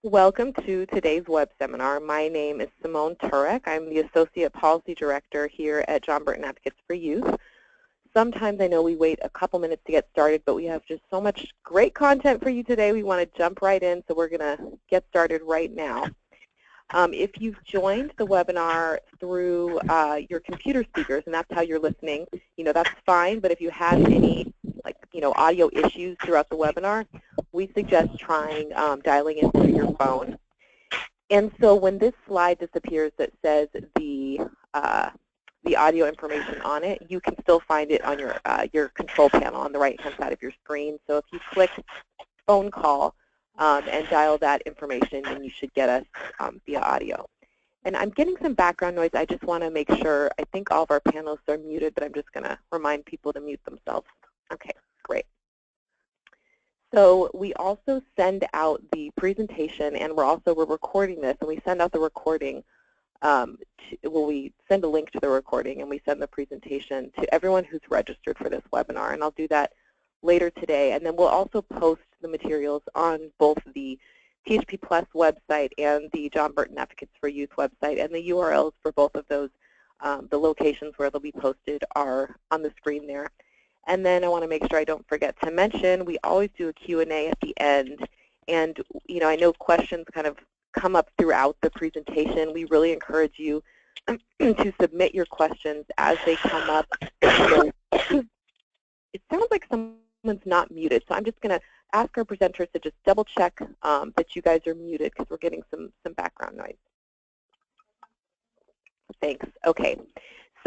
Welcome to today's web seminar. My name is Simone Turek. I'm the Associate Policy Director here at John Burton Advocates for Youth. Sometimes I know we wait a couple minutes to get started, but we have just so much great content for you today. We want to jump right in, so we're going to get started right now. If you've joined the webinar through your computer speakers, and that's how you're listening, that's fine. But if you have any, audio issues throughout the webinar, we suggest trying dialing in through your phone. And so when this slide disappears that says the audio information on it, you can still find it on your control panel on the right-hand side of your screen. So if you click phone call and dial that information, then you should get us via audio. And I'm getting some background noise. I just want to make sure. I think all of our panelists are muted, but I'm just going to remind people to mute themselves. Okay, great. So we also send out the presentation, and we're recording this, and we send out the recording. We send a link to the recording, and we send the presentation to everyone who's registered for this webinar, and I'll do that later today. And then we'll also post the materials on both the THP-Plus website and the John Burton Advocates for Youth website, and the URLs for both of those, the locations where they'll be posted are on the screen there. And then I want to make sure I don't forget to mention, we always do a Q&A at the end. And I know questions kind of come up throughout the presentation. We really encourage you to submit your questions as they come up. So, it sounds like someone's not muted, so I'm just going to ask our presenters to just double check that you guys are muted because we're getting some background noise. Thanks. Okay.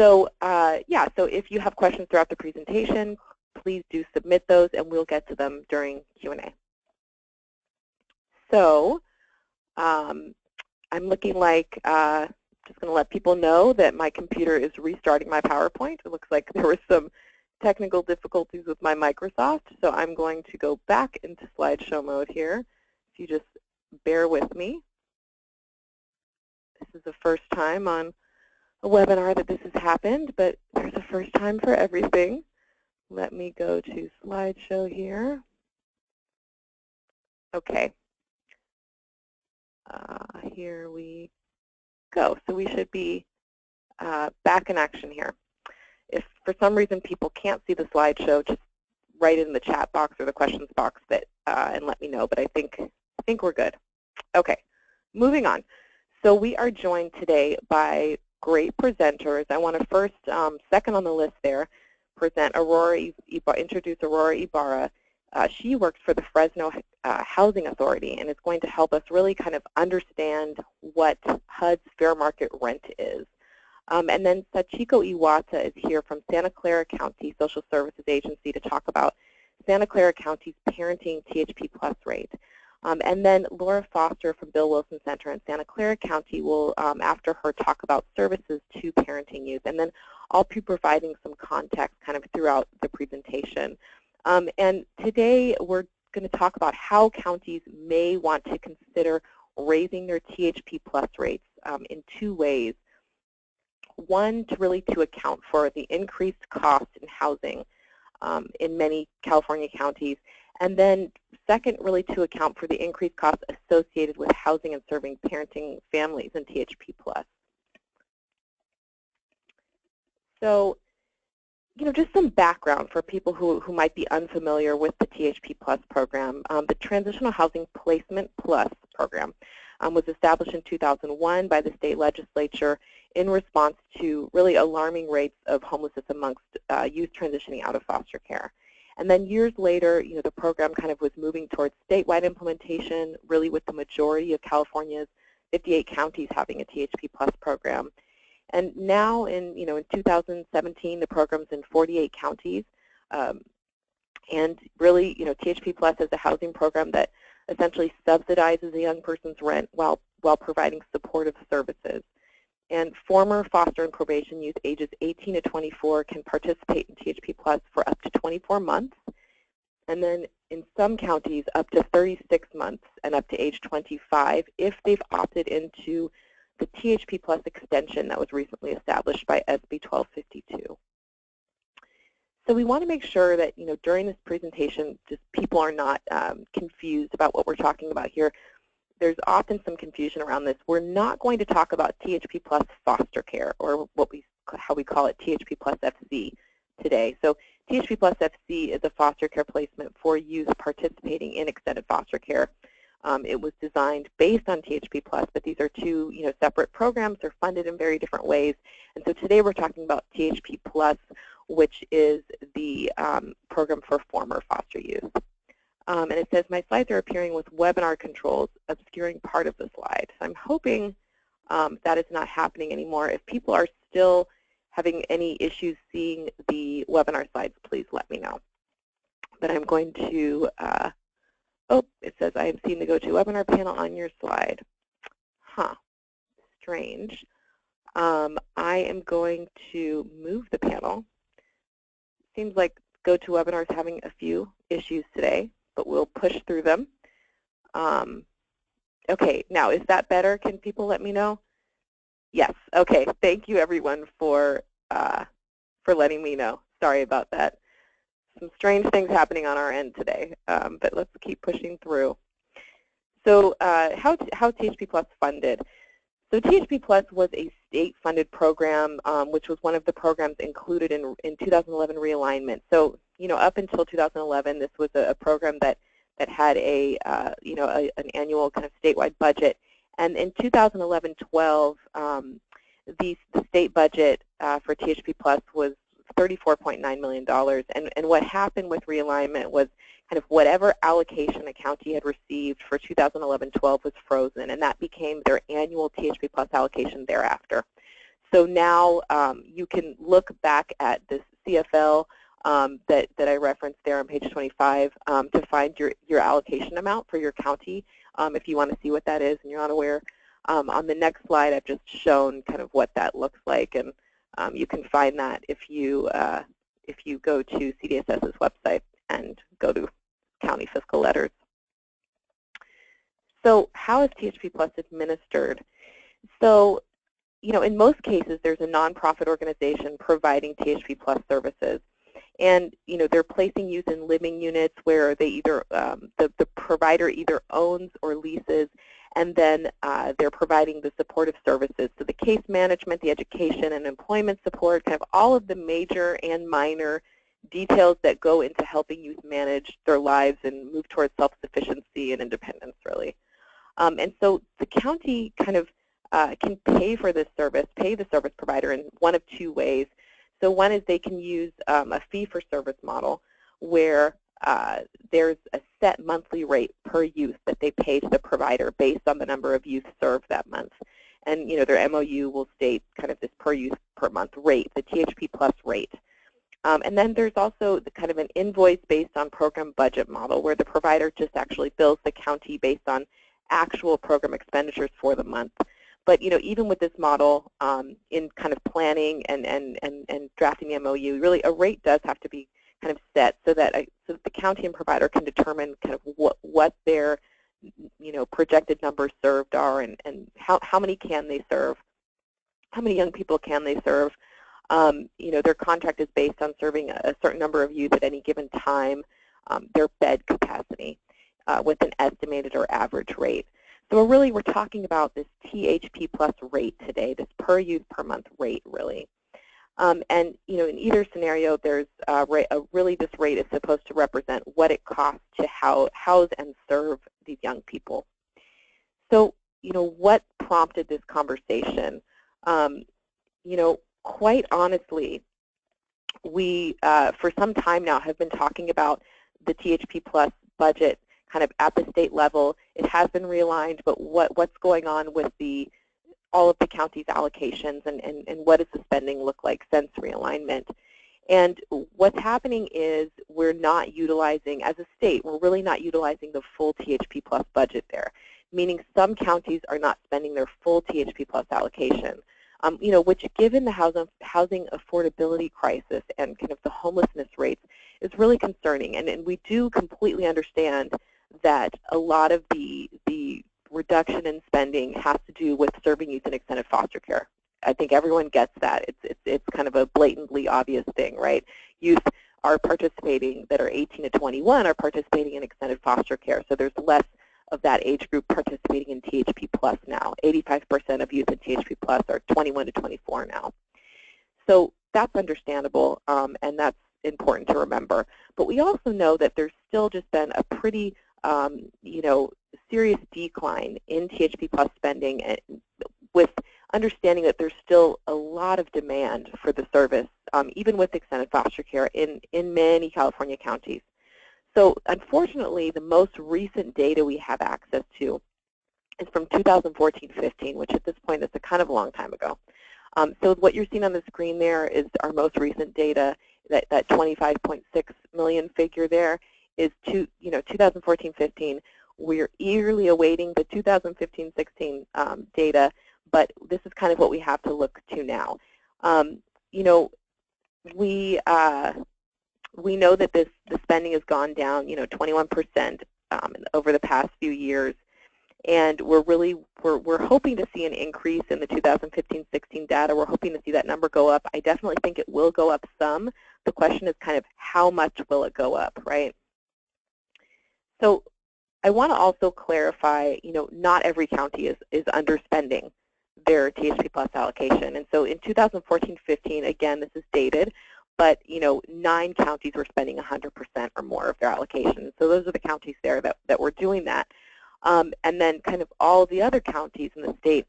So so if you have questions throughout the presentation, please do submit those, and we'll get to them during Q&A. So I'm looking like, just going to let people know that my computer is restarting my PowerPoint. It looks like there were some technical difficulties with my Microsoft, so I'm going to go back into slideshow mode here. If you just bear with me. This is the first time on a webinar that this has happened, but there's a first time for everything. Let me go to slideshow here. Okay. Here we go. So we should be back in action here. If for some reason people can't see the slideshow, just write it in the chat box or the questions box and let me know. But I think we're good. Okay, moving on. So we are joined today by great presenters. I want to first, second on the list there, introduce Aurora Ibarra. She works for the Fresno Housing Authority and is going to help us really kind of understand what HUD's fair market rent is. And then Sachiko Iwata is here from Santa Clara County Social Services Agency to talk about Santa Clara County's parenting THP-Plus rate. And then Laura Foster from Bill Wilson Center in Santa Clara County will, after her, talk about services to parenting youth. And then I'll be providing some context kind of throughout the presentation. And today we're going to talk about how counties may want to consider raising their THP-Plus rates in two ways. One, to account for the increased cost in housing in many California counties. And then second, really to account for the increased costs associated with housing and serving parenting families in THP-Plus. So, just some background for people who might be unfamiliar with the THP-Plus program. The Transitional Housing Placement Plus program was established in 2001 by the state legislature in response to really alarming rates of homelessness amongst youth transitioning out of foster care. And then years later, the program kind of was moving towards statewide implementation, really with the majority of California's 58 counties having a THP-Plus program. And now in 2017, the program's in 48 counties. And really, THP-Plus is a housing program that essentially subsidizes a young person's rent while providing supportive services. And former foster and probation youth ages 18 to 24 can participate in THP-Plus for up to 24 months. And then in some counties, up to 36 months and up to age 25 if they've opted into the THP-Plus extension that was recently established by SB 1252. So we want to make sure that, during this presentation, just people are not confused about what we're talking about here. there's often some confusion around this. We're not going to talk about THP-Plus foster care, or how we call it THP-Plus FC today. So THP-Plus FC is a foster care placement for youth participating in extended foster care. It was designed based on THP-Plus, but these are two separate programs. They're funded in very different ways. And so today we're talking about THP-Plus, which is the program for former foster youth. And it says, my slides are appearing with webinar controls obscuring part of the slide. So I'm hoping that is not happening anymore. If people are still having any issues seeing the webinar slides, please let me know. But I'm going to, oh, it says I am seeing the GoToWebinar panel on your slide. Huh, strange. I am going to move the panel. Seems like GoToWebinar is having a few issues today, but we'll push through them. Okay, now is that better? Can people let me know? Yes. Okay. Thank you, everyone, for letting me know. Sorry about that. Some strange things happening on our end today, but let's keep pushing through. So, how THP-Plus funded? So THP-Plus was a state-funded program, which was one of the programs included in 2011 realignment. So, up until 2011, this was a program that had an annual kind of statewide budget. And in 2011-12, the state budget for THP-Plus was $34.9 million. And what happened with realignment was kind of whatever allocation a county had received for 2011-12 was frozen, and that became their annual THP-Plus allocation thereafter. So now you can look back at this CFL that I referenced there on page 25 to find your allocation amount for your county if you want to see what that is and you're not aware. On the next slide, I've just shown kind of what that looks like, and you can find that if you go to CDSS's website and go to county fiscal letters. So how is THP-Plus administered? So, in most cases, there's a nonprofit organization providing THP-Plus services. And, they're placing youth in living units where they either, the provider either owns or leases, and then they're providing the supportive services. So the case management, the education and employment support, kind of all of the major and minor details that go into helping youth manage their lives and move towards self-sufficiency and independence, really. And so the county kind of can pay for this service, pay the service provider in one of two ways. So one is they can use a fee-for-service model where there's a set monthly rate per youth that they pay to the provider based on the number of youth served that month. And their MOU will state kind of this per youth per month rate, the THP-Plus rate. And then there's also kind of an invoice based on program budget model where the provider just actually bills the county based on actual program expenditures for the month. But even with this model, in kind of planning and drafting the MOU, really a rate does have to be kind of set so that the county and provider can determine kind of what their projected numbers served are and how many can they serve, how many young people can they serve. Their contract is based on serving a certain number of youth at any given time, their bed capacity with an estimated or average rate. So we're talking about this THP-Plus rate today, this per youth per month rate, really. And in either scenario, there's really this rate is supposed to represent what it costs to house and serve these young people. So what prompted this conversation? Quite honestly, we for some time now have been talking about the THP-Plus budget kind of at the state level. It has been realigned, but what's going on with all of the county's allocations and what does the spending look like since realignment? And what's happening is we're not utilizing, as a state, we're really not utilizing the full THP-Plus budget there, meaning some counties are not spending their full THP-Plus allocation. Which given the housing affordability crisis and kind of the homelessness rates is really concerning. And we do completely understand that a lot of the reduction in spending has to do with serving youth in extended foster care. I think everyone gets that. It's kind of a blatantly obvious thing, right? Youth are participating that are 18 to 21 are participating in extended foster care, so there's less of that age group participating in THP Plus now. 85% of youth in THP Plus are 21 to 24 now. So that's understandable, and that's important to remember. But we also know that there's still just been a pretty serious decline in THP Plus spending, with understanding that there's still a lot of demand for the service, even with extended foster care in many California counties. So unfortunately, the most recent data we have access to is from 2014-15, which at this point is a kind of a long time ago. So what you're seeing on the screen there is our most recent data. That 25.6 million figure there is 2014-15. We're eagerly awaiting the 2015-16 data, but this is kind of what we have to look to now. We know that the spending has gone down, 21% over the past few years, and we're hoping to see an increase in the 2015-16 data. We're hoping to see that number go up. I definitely think it will go up some. The question is kind of how much will it go up, right? So I want to also clarify, not every county is underspending their THP Plus allocation. And so in 2014-15, again, this is dated, but 9 counties were spending 100% or more of their allocation. So those are the counties there that were doing that. And then kind of all the other counties in the state,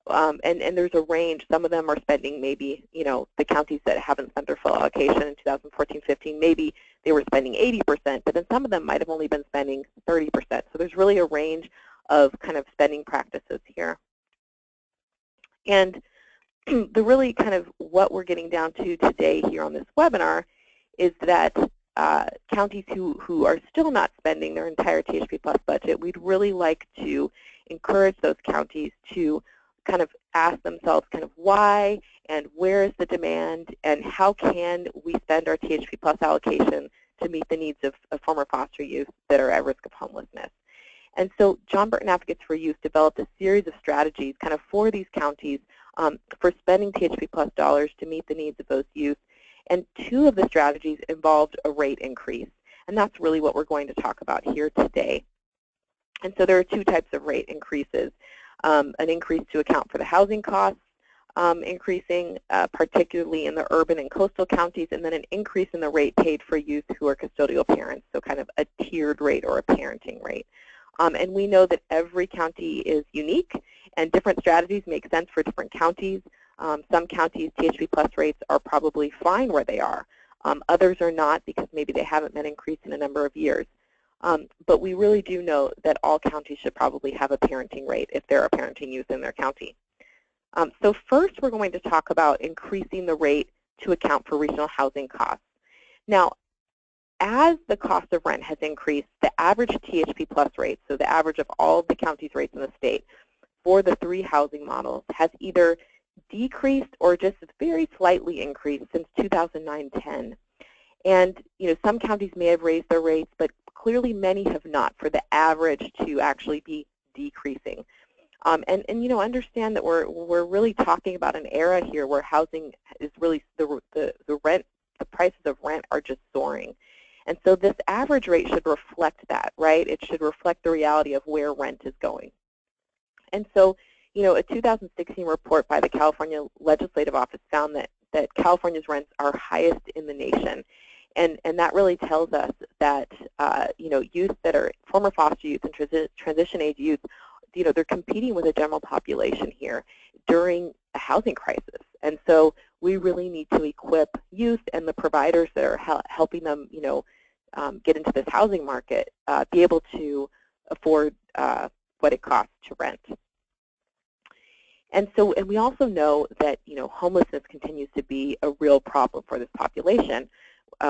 and there's a range. Some of them are spending maybe, the counties that haven't spent their full allocation in 2014-15, maybe they were spending 80%, but then some of them might have only been spending 30%. So there's really a range of kind of spending practices here. And the really kind of what we're getting down to today here on this webinar is that counties who are still not spending their entire THP Plus budget, we'd really like to encourage those counties to kind of ask themselves kind of why and where is the demand and how can we spend our THP Plus allocation to meet the needs of former foster youth that are at risk of homelessness. And so John Burton Advocates for Youth developed a series of strategies kind of for these counties for spending THP Plus dollars to meet the needs of those youth. And 2 of the strategies involved a rate increase. And that's really what we're going to talk about here today. And so there are 2 types of rate increases. An increase to account for the housing costs, increasing particularly in the urban and coastal counties, and then an increase in the rate paid for youth who are custodial parents, so kind of a tiered rate or a parenting rate. And we know that every county is unique, and different strategies make sense for different counties. Some counties' THP Plus rates are probably fine where they are. Others are not because maybe they haven't been increased in a number of years. But we really do know that all counties should probably have a parenting rate if there are parenting youth in their county. So first we're going to talk about increasing the rate to account for regional housing costs. Now, as the cost of rent has increased, the average THP Plus rate, so the average of all of the counties' rates in the state for the 3 housing models, has either decreased or just very slightly increased since 2009-10. And some counties may have raised their rates, but clearly many have not for the average to actually be decreasing. And understand that we're really talking about an era here where housing is really the prices of rent are just soaring. And so this average rate should reflect that, right? It should reflect the reality of where rent is going. And so, a 2016 report by the California Legislative Office found that California's rents are highest in the nation. And that really tells us that, youth that are former foster youth and transition age youth, they're competing with the general population here during a housing crisis. And so we really need to equip youth and the providers that are helping them, get into this housing market, be able to afford what it costs to rent. And we also know that, homelessness continues to be a real problem for this population.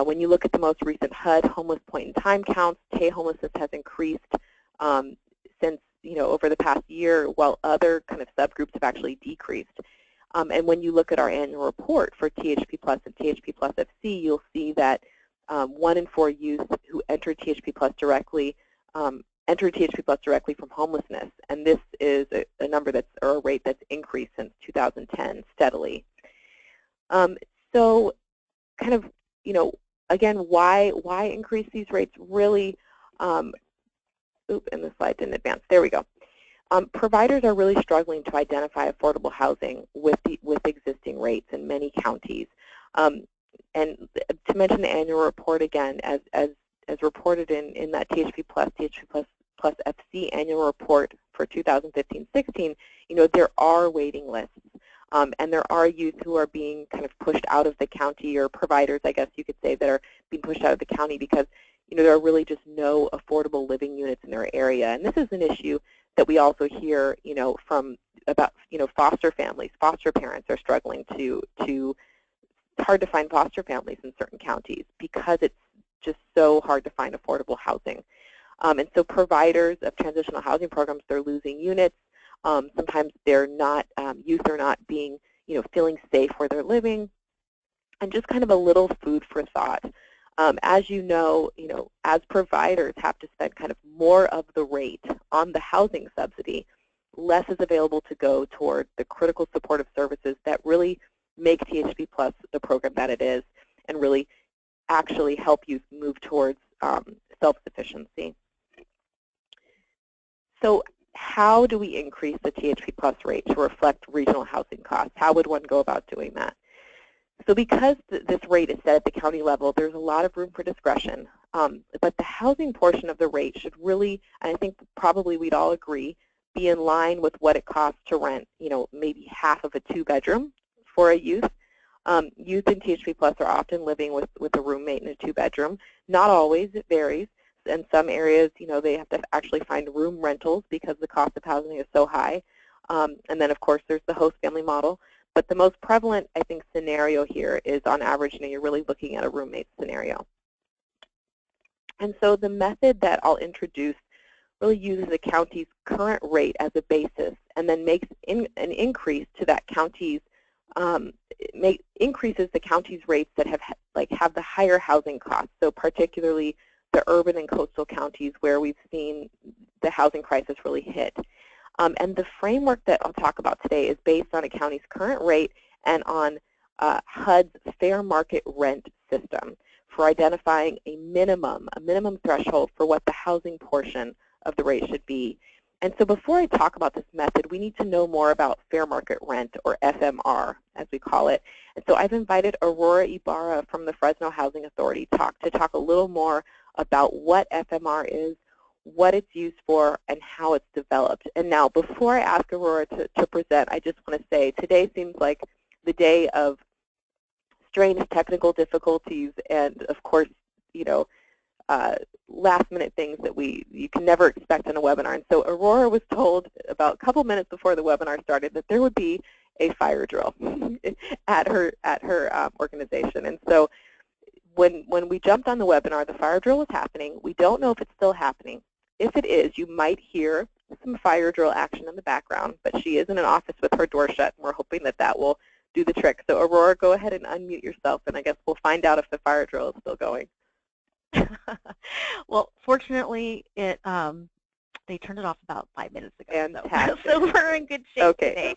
When you look at the most recent HUD homeless point-in-time counts, TAY homelessness has increased since, over the past year, while other kind of subgroups have actually decreased. And when you look at our annual report for THP Plus and THP Plus FC, you'll see that 1 in 4 youth who enter THP Plus directly enter THP Plus directly from homelessness, and this is a number or a rate that's increased since 2010 steadily. So, kind of, again, why increase these rates? Really, and the slide didn't advance. There we go. Providers are really struggling to identify affordable housing with existing rates in many counties. And to mention the annual report again, as reported in that THP-Plus FC annual report for 2015-16, there are waiting lists. And there are youth who are being kind of pushed out of the county, or providers, I guess you could say, that are being pushed out of the county because there are really just no affordable living units in their area. And this is an issue that we also hear, from about, foster families. Foster parents are struggling it's hard to find foster families in certain counties because it's just so hard to find affordable housing. And so providers of transitional housing programs, they're losing units. Sometimes they're not, youth are not being, feeling safe where they're living. And just kind of a little food for thought. As you know, as providers have to spend kind of more of the rate on the housing subsidy, less is available to go toward the critical supportive services that really make THP Plus the program that it is and really actually help you move towards self-sufficiency. So how do we increase the THP Plus rate to reflect regional housing costs? How would one go about doing that? So because this rate is set at the county level, there's a lot of room for discretion. But the housing portion of the rate should really, and I think probably we'd all agree, be in line with what it costs to rent, maybe half of a 2-bedroom for a youth. Youth in THP Plus are often living with a roommate in a 2-bedroom. Not always, it varies. In some areas, they have to actually find room rentals because the cost of housing is so high. And then, of course, there's the host family model. But the most prevalent, I think, scenario here is, on average, you're really looking at a roommate scenario. And so the method that I'll introduce really uses the county's current rate as a basis and then makes an increase to that county's, increases the county's rates that have the higher housing costs, so particularly the urban and coastal counties where we've seen the housing crisis really hit. And the framework that I'll talk about today is based on a county's current rate and on HUD's fair market rent system for identifying a minimum threshold for what the housing portion of the rate should be. And so before I talk about this method, we need to know more about fair market rent, or FMR, as we call it. And so I've invited Aurora Ibarra from the Fresno Housing Authority to talk a little more about what FMR is, what it's used for, and how it's developed. And now, before I ask Aurora to present, I just want to say today seems like the day of strange technical difficulties and, of course, last-minute things that you can never expect in a webinar. And so Aurora was told about a couple minutes before the webinar started that there would be a fire drill at her organization. And so when we jumped on the webinar, the fire drill was happening. We don't know if it's still happening. If it is, you might hear some fire drill action in the background, but she is in an office with her door shut, and we're hoping that that will do the trick. So Aurora, go ahead and unmute yourself, and I guess we'll find out if the fire drill is still going. Well, fortunately, they turned it off about 5 minutes ago. Fantastic. So we're in good shape today.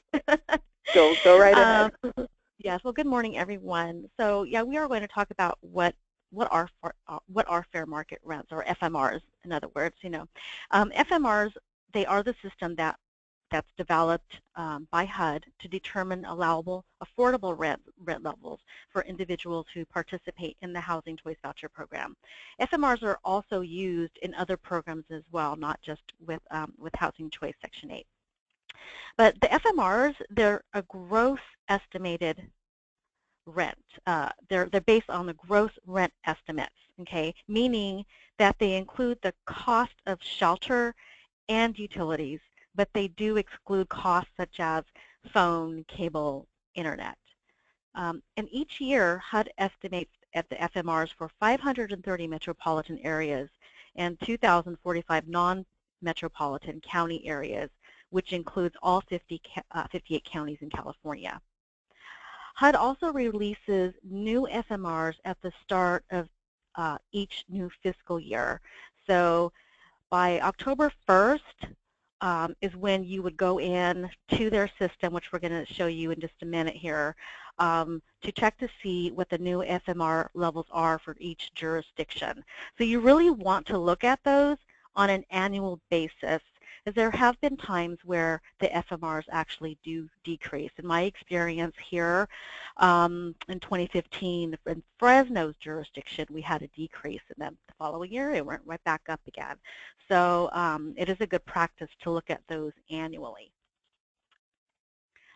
Go right ahead. Yes. Well, good morning, everyone. So yeah, we are going to talk about what are fair market rents, or FMRs, in other words. FMRs, they are the system that's developed by HUD to determine allowable, affordable rent levels for individuals who participate in the Housing Choice Voucher Program. FMRs are also used in other programs as well, not just with Housing Choice Section 8. But the FMRs, they're a gross estimated rent. They're based on the gross rent estimates, okay, meaning that they include the cost of shelter and utilities, but they do exclude costs such as phone, cable, internet. And each year, HUD estimates at the FMRs for 530 metropolitan areas and 2,045 non-metropolitan county areas, which includes all 58 counties in California. HUD also releases new FMRs at the start of each new fiscal year. So by October 1st is when you would go in to their system, which we're going to show you in just a minute here, to check to see what the new FMR levels are for each jurisdiction. So you really want to look at those on an annual basis, is there have been times where the FMRs actually do decrease. In my experience here, in 2015, in Fresno's jurisdiction, we had a decrease, and then the following year, it went right back up again. So it is a good practice to look at those annually.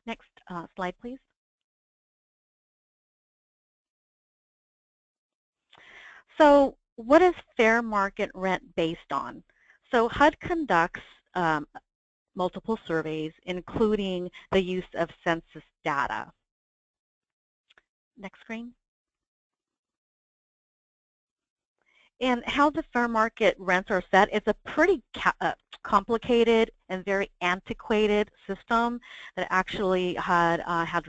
Next slide, please. So what is fair market rent based on? So HUD conducts multiple surveys, including the use of census data. Next screen. And how the fair market rents are set is a pretty complicated and very antiquated system that actually HUD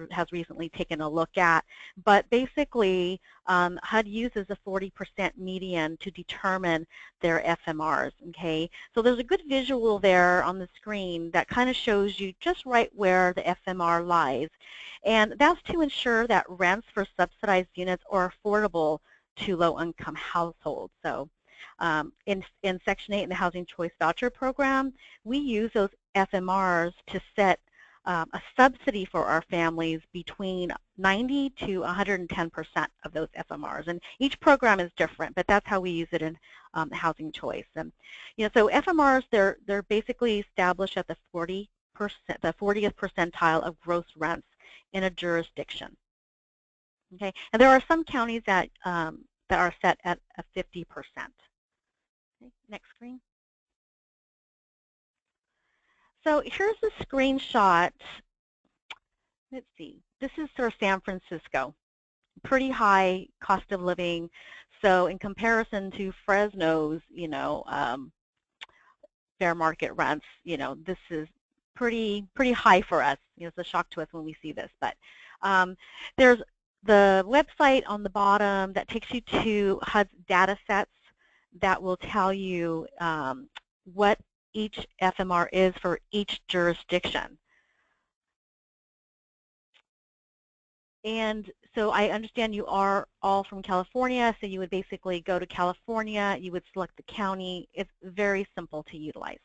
has recently taken a look at. But basically, HUD uses a 40% median to determine their FMRs, okay? So there's a good visual there on the screen that kind of shows you just right where the FMR lies. And that's to ensure that rents for subsidized units are affordable to low-income households. So in Section 8 in the Housing Choice Voucher Program, we use those FMRs to set a subsidy for our families between 90 to 110% of those FMRs. And each program is different, but that's how we use it in Housing Choice. And so FMRs, they're basically established at the 40th percentile of gross rents in a jurisdiction. Okay, and there are some counties that are set at a 50%. Okay, next screen. So here's a screenshot. Let's see. This is for San Francisco. Pretty high cost of living. So in comparison to Fresno's, fair market rents, this is pretty high for us. It's a shock to us when we see this. But there's the website on the bottom that takes you to HUD's data sets that will tell you what each FMR is for each jurisdiction. And so I understand you are all from California, so you would basically go to California, you would select the county. It's very simple to utilize.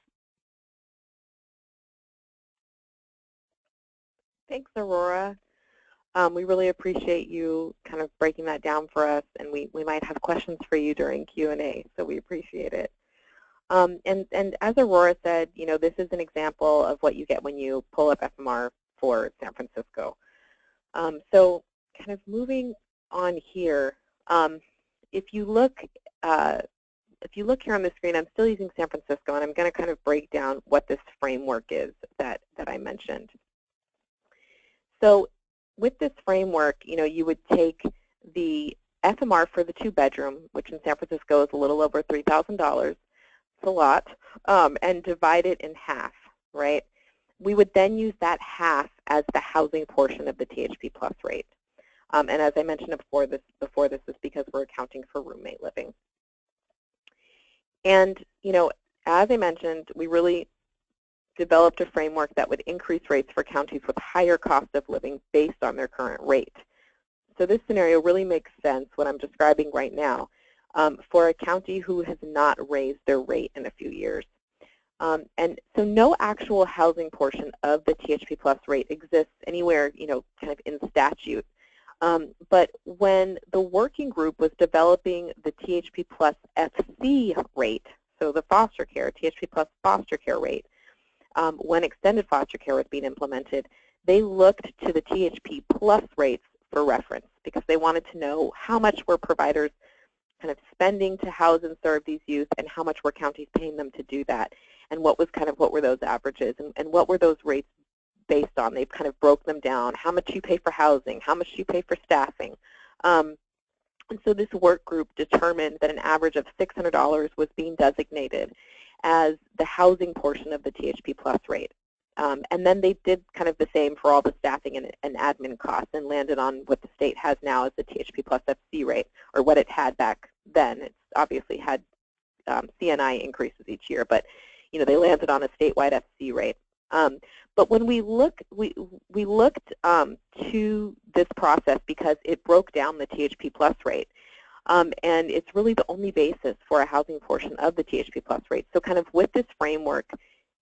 Thanks, Aurora. We really appreciate you kind of breaking that down for us, and we might have questions for you during Q&A, so we appreciate it. And as Aurora said, this is an example of what you get when you pull up FMR for San Francisco. So kind of moving on here, if you look here on the screen, I'm still using San Francisco, and I'm going to kind of break down what this framework is that I mentioned. So with this framework, you would take the FMR for the 2-bedroom, which in San Francisco is a little over $3,000. It's a lot, and divide it in half, right? We would then use that half as the housing portion of the THP Plus rate. And as I mentioned before, this is because we're accounting for roommate living. And, as I mentioned, we really developed a framework that would increase rates for counties with higher cost of living based on their current rate. So this scenario really makes sense, what I'm describing right now, for a county who has not raised their rate in a few years. And so no actual housing portion of the THP Plus rate exists anywhere, kind of in statute. But when the working group was developing the THP Plus FC rate, so the foster care, THP Plus foster care rate, when extended foster care was being implemented, they looked to the THP Plus rates for reference because they wanted to know how much were providers kind of spending to house and serve these youth and how much were counties paying them to do that, and what were those averages and what were those rates based on. They've kind of broke them down. How much you pay for housing, how much you pay for staffing. And so this work group determined that an average of $600 was being designated as the housing portion of the THP Plus rate. And then they did kind of the same for all the staffing and admin costs and landed on what the state has now as the THP Plus FC rate, or what it had back then. It's obviously had CNI increases each year, but they landed on a statewide FC rate. But when we looked to this process because it broke down the THP Plus rate, And it's really the only basis for a housing portion of the THP Plus rate. So kind of with this framework,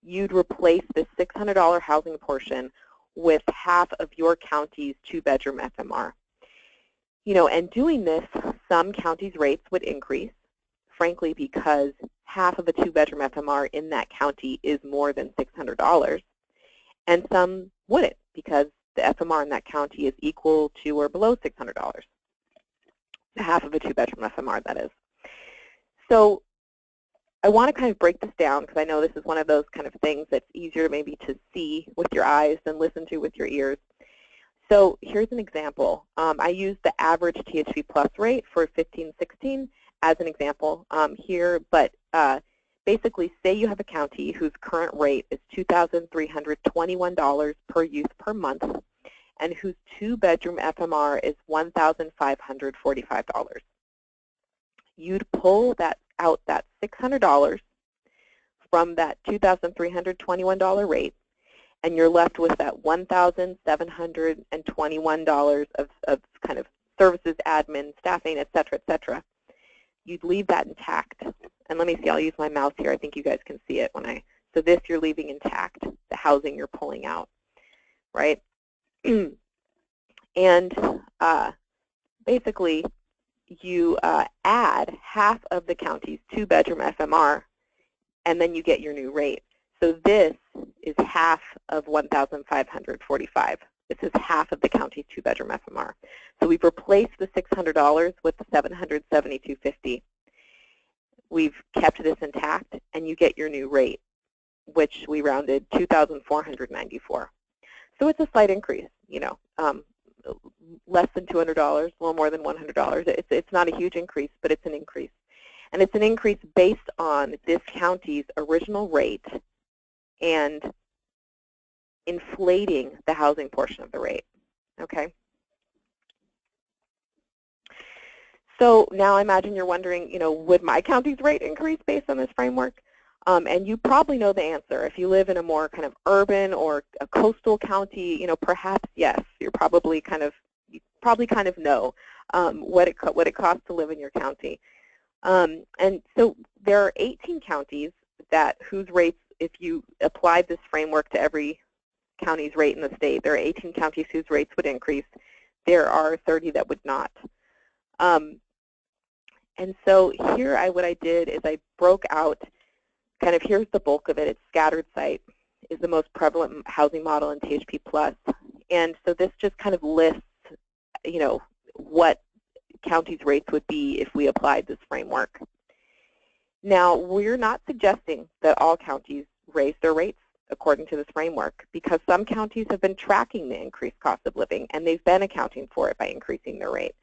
you'd replace this $600 housing portion with half of your county's 2-bedroom FMR. And doing this, some counties' rates would increase, frankly, because half of a 2-bedroom FMR in that county is more than $600, and some wouldn't, because the FMR in that county is equal to or below $600. Half of a 2-bedroom FMR, that is. So I want to kind of break this down, because I know this is one of those kind of things that's easier maybe to see with your eyes than listen to with your ears. So here's an example. I used the average THP Plus rate for 15-16 as an example here, but basically say you have a county whose current rate is $2,321 per youth per month, and whose 2-bedroom FMR is $1,545. You'd pull out that $600 from that $2,321 rate, and you're left with that $1,721 of kind of services, admin, staffing, et cetera, You'd leave that intact. And let me see, I'll use my mouse here. I think you guys can see it so this you're leaving intact, the housing you're pulling out, right? And basically, you add half of the county's 2-bedroom FMR, and then you get your new rate. So this is half of $1,545. This is half of the county's 2-bedroom FMR. So we've replaced the $600 with the $772.50. We've kept this intact, and you get your new rate, which we rounded $2,494. So it's a slight increase, less than $200, a little more than $100. It's not a huge increase, but it's an increase. And it's an increase based on this county's original rate and inflating the housing portion of the rate, okay? So now I imagine you're wondering, would my county's rate increase based on this framework? And you probably know the answer. If you live in a more kind of urban or a coastal county, perhaps yes. You probably kind of know what it costs to live in your county. And so there are 18 counties whose rates, if you applied this framework to every county's rate in the state, there are 18 counties whose rates would increase. There are 30 that would not. And so here what I did is I broke out kind of, here's the bulk of it. It's scattered site is the most prevalent housing model in THP Plus. And so this just kind of lists, what counties' rates would be if we applied this framework. Now, we're not suggesting that all counties raise their rates according to this framework, because some counties have been tracking the increased cost of living, and they've been accounting for it by increasing their rate.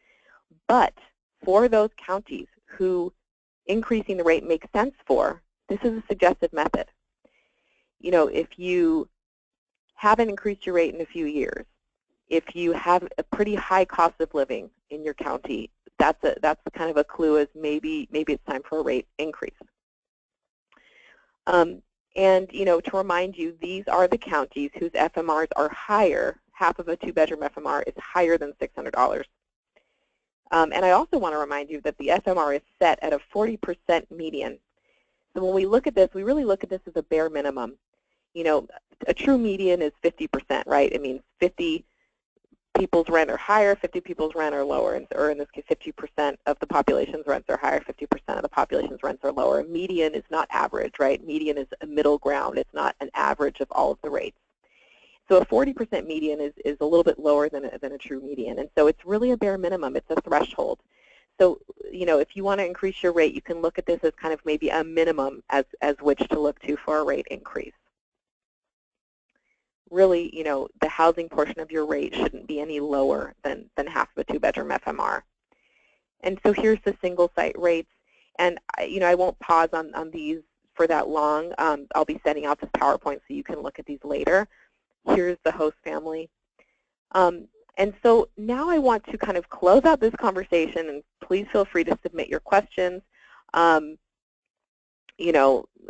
But for those counties who increasing the rate makes sense for, this is a suggested method. If you haven't increased your rate in a few years, if you have a pretty high cost of living in your county, that's kind of a clue as maybe it's time for a rate increase. And to remind you, these are the counties whose FMRs are higher. Half of a 2-bedroom FMR is higher than $600. And I also want to remind you that the FMR is set at a 40% median. So when we look at this, we really look at this as a bare minimum. A true median is 50%, right? It means 50 people's rent are higher, 50 people's rent are lower, or in this case, 50% of the population's rents are higher, 50% of the population's rents are lower. Median is not average, right? Median is a middle ground. It's not an average of all of the rates. So a 40% median is a little bit lower than a true median, and so it's really a bare minimum. It's a threshold. So, if you want to increase your rate, you can look at this as kind of maybe a minimum as which to look to for a rate increase. Really, the housing portion of your rate shouldn't be any lower than half of a 2-bedroom FMR. And so here's the single site rates. And, I won't pause on these for that long. I'll be sending out this PowerPoint so you can look at these later. Here's the host family. And so now I want to kind of close out this conversation, and please feel free to submit your questions.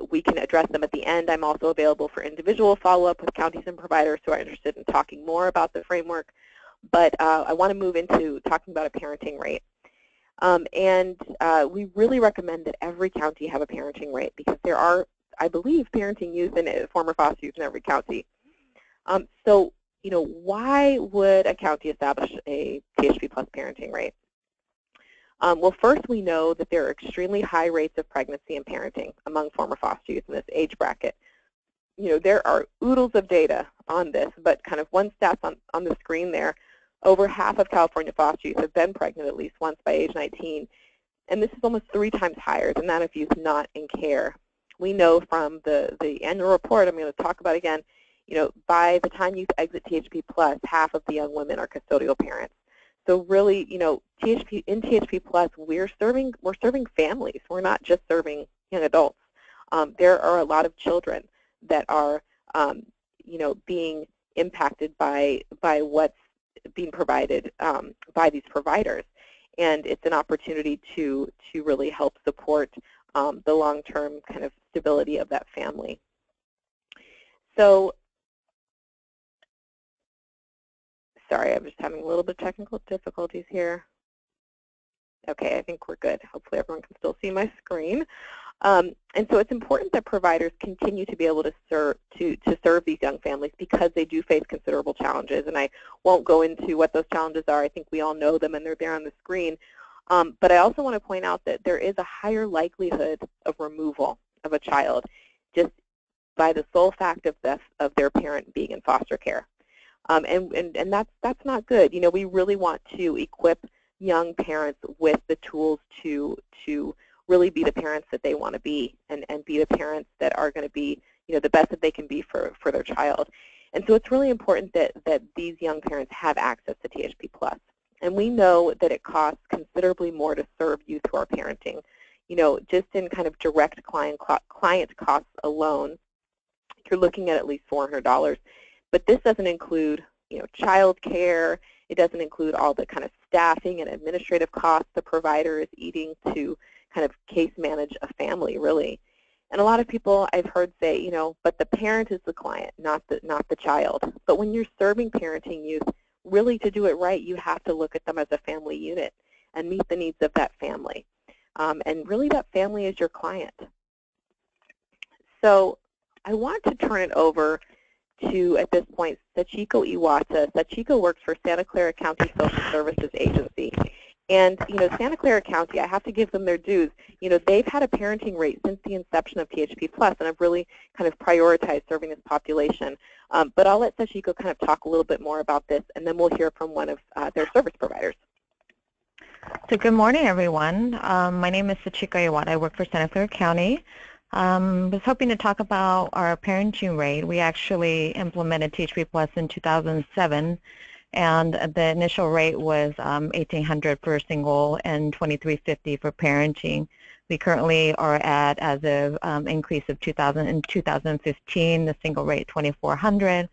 We can address them at the end. I'm also available for individual follow-up with counties and providers who are interested in talking more about the framework. But I want to move into talking about a parenting rate. We really recommend that every county have a parenting rate because there are, I believe, parenting youth and former foster youth in every county. So, why would a county establish a THP plus parenting rate? Well, first we know that there are extremely high rates of pregnancy and parenting among former foster youth in this age bracket. There are oodles of data on this, but kind of one stat on the screen there, over half of California foster youth have been pregnant at least once by age 19, and this is almost 3 times higher than that of youth not in care. We know from the annual report I'm going to talk about again, by the time youth exit THP plus, half of the young women are custodial parents. So really, in THP plus, we're serving families. We're not just serving young adults. There are a lot of children that are, being impacted by what's being provided by these providers, and it's an opportunity to really help support the long-term kind of stability of that family. So, sorry, I'm just having a little bit of technical difficulties here. Okay, I think we're good. Hopefully everyone can still see my screen. And so it's important that providers continue to be able to serve these young families because they do face considerable challenges. And I won't go into what those challenges are. I think we all know them and they're there on the screen. But I also want to point out that there is a higher likelihood of removal of a child just by the sole fact of their parent being in foster care. And that's not good. We really want to equip young parents with the tools to really be the parents that they want to be and be the parents that are going to be the best that they can be for their child. And so it's really important that these young parents have access to THP plus. And we know that it costs considerably more to serve youth who are parenting. Just in kind of direct client costs alone, you're looking at least $400. But this doesn't include child care. It doesn't include all the kind of staffing and administrative costs the provider is eating to kind of case manage a family, really. And a lot of people I've heard say, but the parent is the client, not the child. But when you're serving parenting youth, really to do it right, you have to look at them as a family unit and meet the needs of that family. And really that family is your client. So I want to turn it over to, at this point, Sachiko Iwata. Sachiko works for Santa Clara County Social Services Agency. And, Santa Clara County, I have to give them their dues. They've had a parenting rate since the inception of THP Plus, and have really kind of prioritized serving this population. But I'll let Sachiko kind of talk a little bit more about this, and then we'll hear from one of their service providers. So good morning, everyone. My name is Sachiko Iwata. I work for Santa Clara County. Was hoping to talk about our parenting rate. We actually implemented THP Plus in 2007, and the initial rate was $1,800 for single and $2,350 for parenting. We currently are at, as of increase of 2015, the single rate $2,400,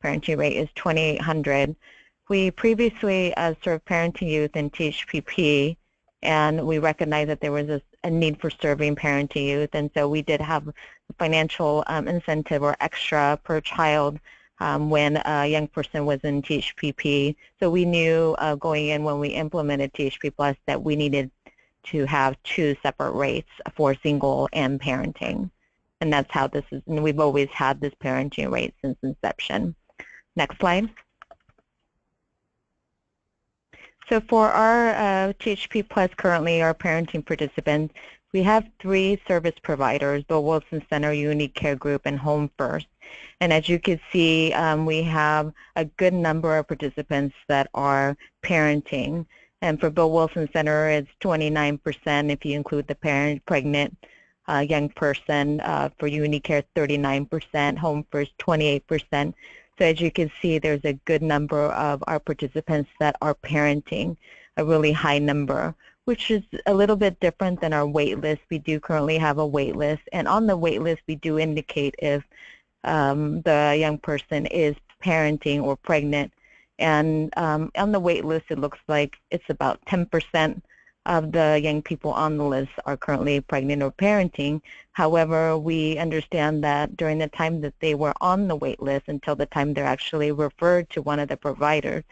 parenting rate is $2,800. We previously served parenting youth in THPP, and we recognized that there was a need for serving parenting youth, and so we did have a financial incentive or extra per child when a young person was in THPP. So we knew going in when we implemented THP Plus that we needed to have 2 separate rates for single and parenting. And that's how this is, and we've always had this parenting rate since inception. Next slide. So for our THP Plus currently, our parenting participants, we have 3 service providers, Bill Wilson Center, Unique Care Group, and Home First. And as you can see, we have a good number of participants that are parenting. And for Bill Wilson Center, it's 29% if you include the pregnant young person. For Unique Care, 39%, Home First, 28%. So as you can see, there's a good number of our participants that are parenting, a really high number, which is a little bit different than our wait list. We do currently have a wait list, and on the wait list, we do indicate if the young person is parenting or pregnant. And on the wait list, it looks like it's about 10% of the young people on the list are currently pregnant or parenting. However, we understand that during the time that they were on the wait list until the time they're actually referred to one of the providers,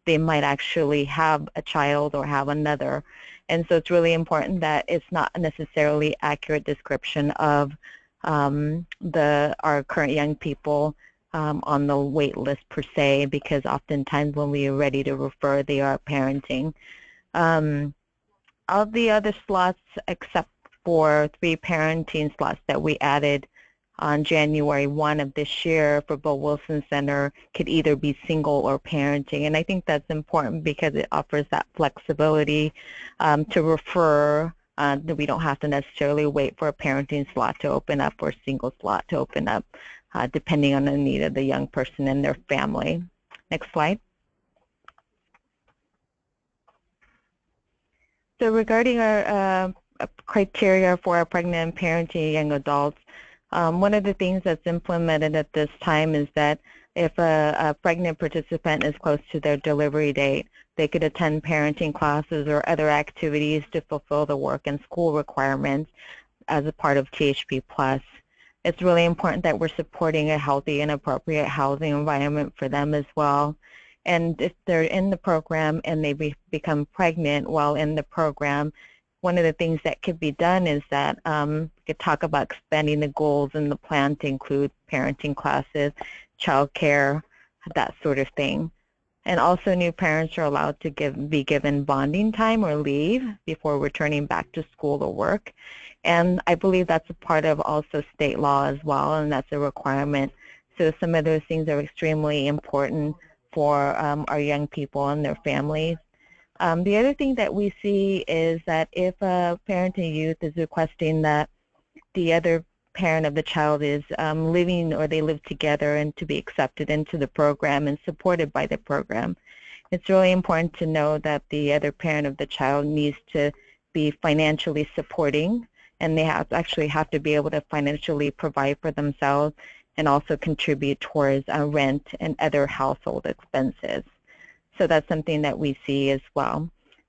they might actually have a child or have another. And so it's really important that it's not necessarily accurate description of our current young people on the wait list per se, because oftentimes when we are ready to refer, they are parenting. All the other slots except for 3 parenting slots that we added on January 1 of this year for Bill Wilson Center could either be single or parenting. And I think that's important because it offers that flexibility to refer. That we don't have to necessarily wait for a parenting slot to open up or a single slot to open up, depending on the need of the young person and their family. Next slide. So regarding our criteria for our pregnant and parenting young adults, one of the things that's implemented at this time is that if a pregnant participant is close to their delivery date, they could attend parenting classes or other activities to fulfill the work and school requirements as a part of THP Plus. It's really important that we're supporting a healthy and appropriate housing environment for them as well. And if they're in the program and they become pregnant while in the program, one of the things that could be done is that we could talk about expanding the goals in the plan to include parenting classes, child care, that sort of thing. And also new parents are allowed to be given bonding time or leave before returning back to school or work. And I believe that's a part of also state law as well, and that's a requirement. So some of those things are extremely important for our young people and their families. The other thing that we see is that if a parent and youth is requesting that the other parent of the child is living or they live together and to be accepted into the program and supported by the program, it's really important to know that the other parent of the child needs to be financially supporting, and they actually have to be able to financially provide for themselves and also contribute towards rent and other household expenses. So that's something that we see as well.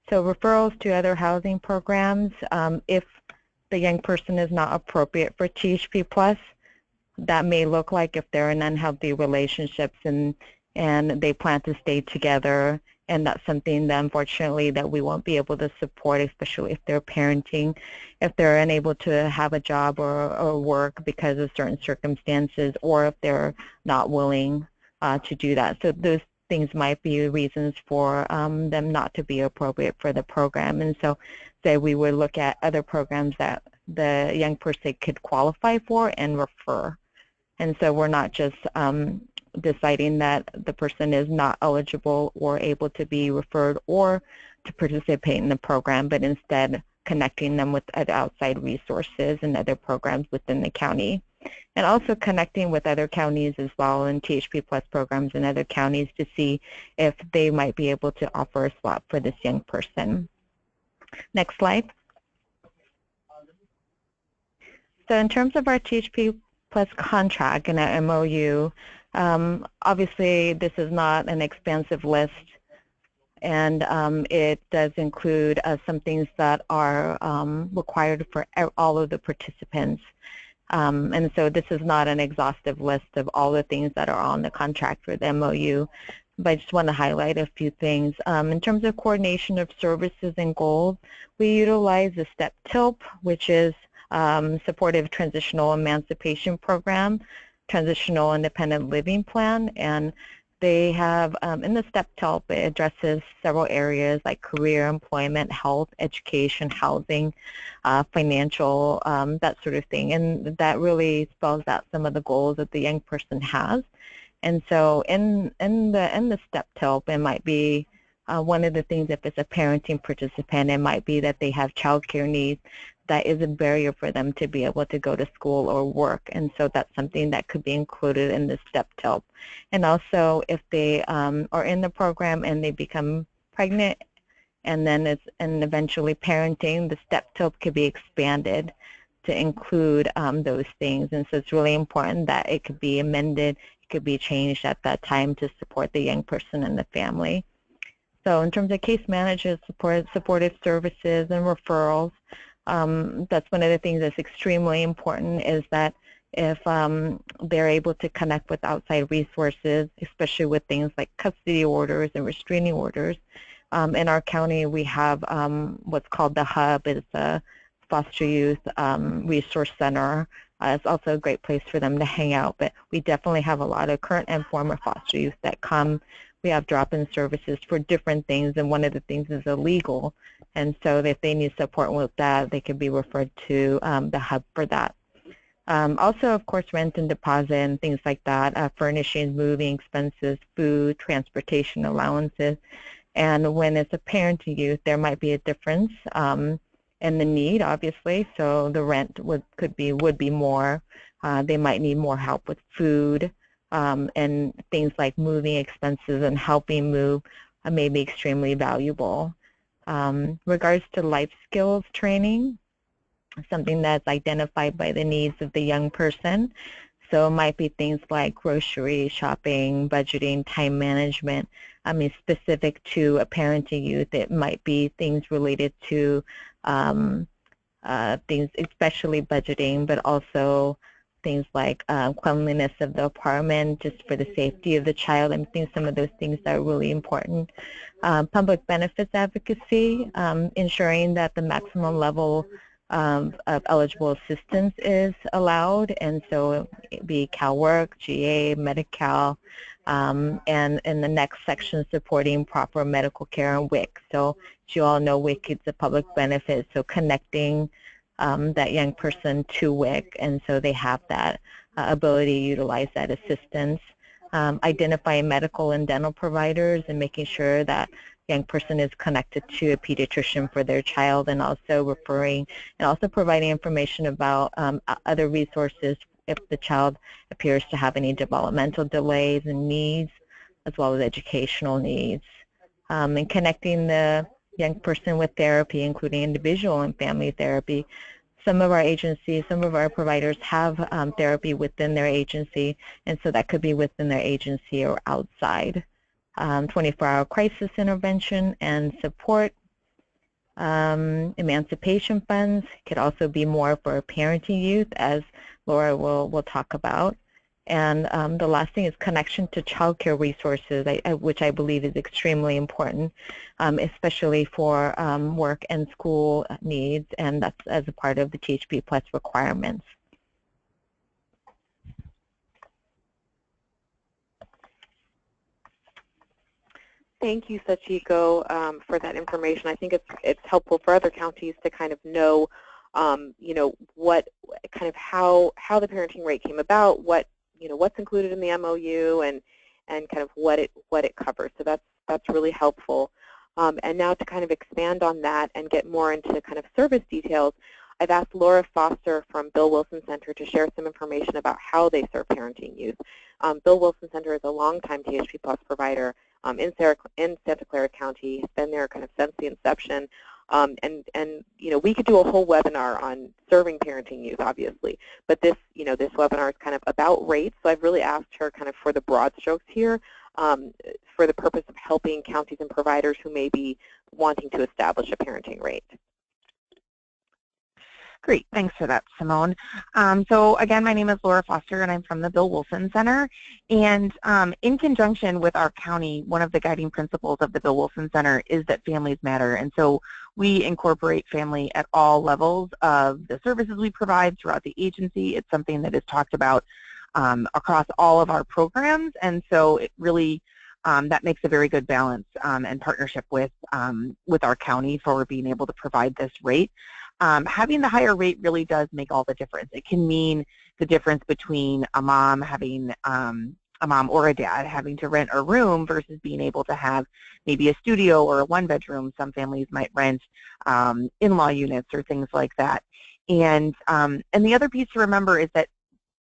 So referrals to other housing programs, if the young person is not appropriate for THP Plus, that may look like if they're in unhealthy relationships and they plan to stay together, and that's something that unfortunately that we won't be able to support, especially if they're parenting, if they're unable to have a job or work because of certain circumstances, or if they're not willing to do that. So those things might be reasons for them not to be appropriate for the program. And so we would look at other programs that the young person could qualify for and refer. And so we're not just deciding that the person is not eligible or able to be referred or to participate in the program, but instead connecting them with other outside resources and other programs within the county. And also connecting with other counties as well and THP Plus programs in other counties to see if they might be able to offer a slot for this young person. Next slide. So in terms of our THP Plus contract and our MOU, obviously this is not an expansive list, and it does include some things that are required for all of the participants. And so this is not an exhaustive list of all the things that are on the contract for the MOU, but I just want to highlight a few things. In terms of coordination of services and goals, we utilize the STEP-TILP, which is Supportive Transitional Emancipation Program, Transitional Independent Living Plan, and they have, in the STEP-TILP, it addresses several areas like career, employment, health, education, housing, financial, that sort of thing. And that really spells out some of the goals that the young person has. And so in the STEP-TILP, it might be one of the things, if it's a parenting participant, it might be that they have child care needs that is a barrier for them to be able to go to school or work. And so that's something that could be included in the STEP-TILP. And also if they are in the program and they become pregnant and then eventually parenting, the STEP-TILP could be expanded to include those things. And so it's really important that it could be amended, it could be changed at that time to support the young person and the family. So in terms of case managers, supportive services and referrals, that's one of the things that's extremely important, is that if they're able to connect with outside resources, especially with things like custody orders and restraining orders. In our county, we have what's called the Hub. It's a foster youth resource center. It's also a great place for them to hang out, but we definitely have a lot of current and former foster youth that come. We have drop-in services for different things, and one of the things is illegal. And so if they need support with that, they can be referred to the Hub for that. Also, of course, rent and deposit and things like that, furnishings, moving expenses, food, transportation allowances. And when it's a parent to youth, there might be a difference in the need, obviously. So the rent would be more. They might need more help with food, and things like moving expenses and helping move may be extremely valuable. Regards to life skills training, something that's identified by the needs of the young person. So it might be things like grocery shopping, budgeting, time management. I mean, specific to a parent to youth, it might be things related to things, especially budgeting, but also things like cleanliness of the apartment, just for the safety of the child. I think some of those things are really important. Public benefits advocacy, ensuring that the maximum level of eligible assistance is allowed, and so it'd be CalWORK, GA, Medi-Cal, and in the next section, supporting proper medical care and WIC. So as you all know, WIC is a public benefit, so connecting that young person to WIC, and so they have that ability to utilize that assistance. Identifying medical and dental providers and making sure that young person is connected to a pediatrician for their child, and also referring and also providing information about other resources if the child appears to have any developmental delays and needs, as well as educational needs. And connecting the young person with therapy, including individual and family therapy. Some of our agencies, some of our providers have therapy within their agency, and so that could be within their agency or outside. 24-hour crisis intervention and support. Emancipation funds could also be more for parenting youth, as Laura will talk about. And the last thing is connection to child care resources, which I believe is extremely important, especially for work and school needs, and that's as a part of the THP-Plus requirements. Thank you, Sachiko, for that information. I think it's helpful for other counties to kind of know, you know, what kind of how the parenting rate came about, what what's included in the MOU, and kind of what it covers. So that's really helpful. And now to kind of expand on that and get more into kind of service details, I've asked Laura Foster from Bill Wilson Center to share some information about how they serve parenting youth. Bill Wilson Center is a longtime THP-Plus provider in Santa Clara County. He's been there kind of since the inception. And you know, we could do a whole webinar on serving parenting youth, obviously, but this this webinar is kind of about rates. So I've really asked her kind of for the broad strokes here, for the purpose of helping counties and providers who may be wanting to establish a parenting rate. Great, thanks for that, Simone. So again, my name is Laura Foster, and I'm from the Bill Wilson Center. And in conjunction with our county, one of the guiding principles of the Bill Wilson Center is that families matter. And so we incorporate family at all levels of the services we provide throughout the agency. It's something that is talked about across all of our programs. And so it really, that makes a very good balance and partnership with our county for being able to provide this rate. Having the higher rate really does make all the difference. It can mean the difference between a mom having a mom or a dad having to rent a room versus being able to have maybe a studio or a one-bedroom. Some families might rent in-law units or things like that. And the other piece to remember is that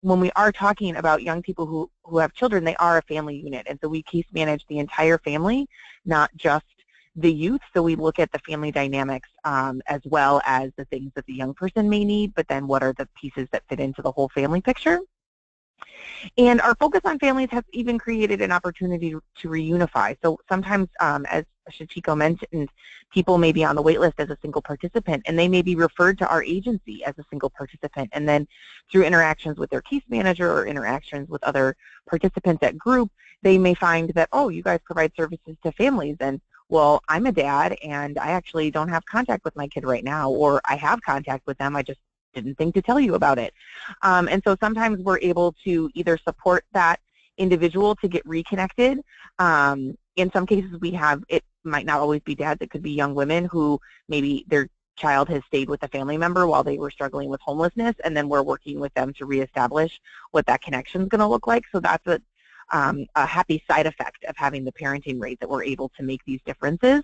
when we are talking about young people who have children, they are a family unit. And so we case manage the entire family, not just the youth. So we look at the family dynamics as well as the things that the young person may need, but then what are the pieces that fit into the whole family picture. And our focus on families has even created an opportunity to reunify. So sometimes, as Shachiko mentioned, people may be on the wait list as a single participant, and they may be referred to our agency as a single participant. And then through interactions with their case manager or interactions with other participants at group, they may find that, oh, you guys provide services to families, and well, I'm a dad, and I actually don't have contact with my kid right now, or I have contact with them, I just didn't think to tell you about it. And so sometimes we're able to either support that individual to get reconnected. In some cases we have, it might not always be dads, it could be young women who maybe their child has stayed with a family member while they were struggling with homelessness, and then we're working with them to reestablish what that connection is going to look like. So that's a happy side effect of having the parenting rate, that we're able to make these differences.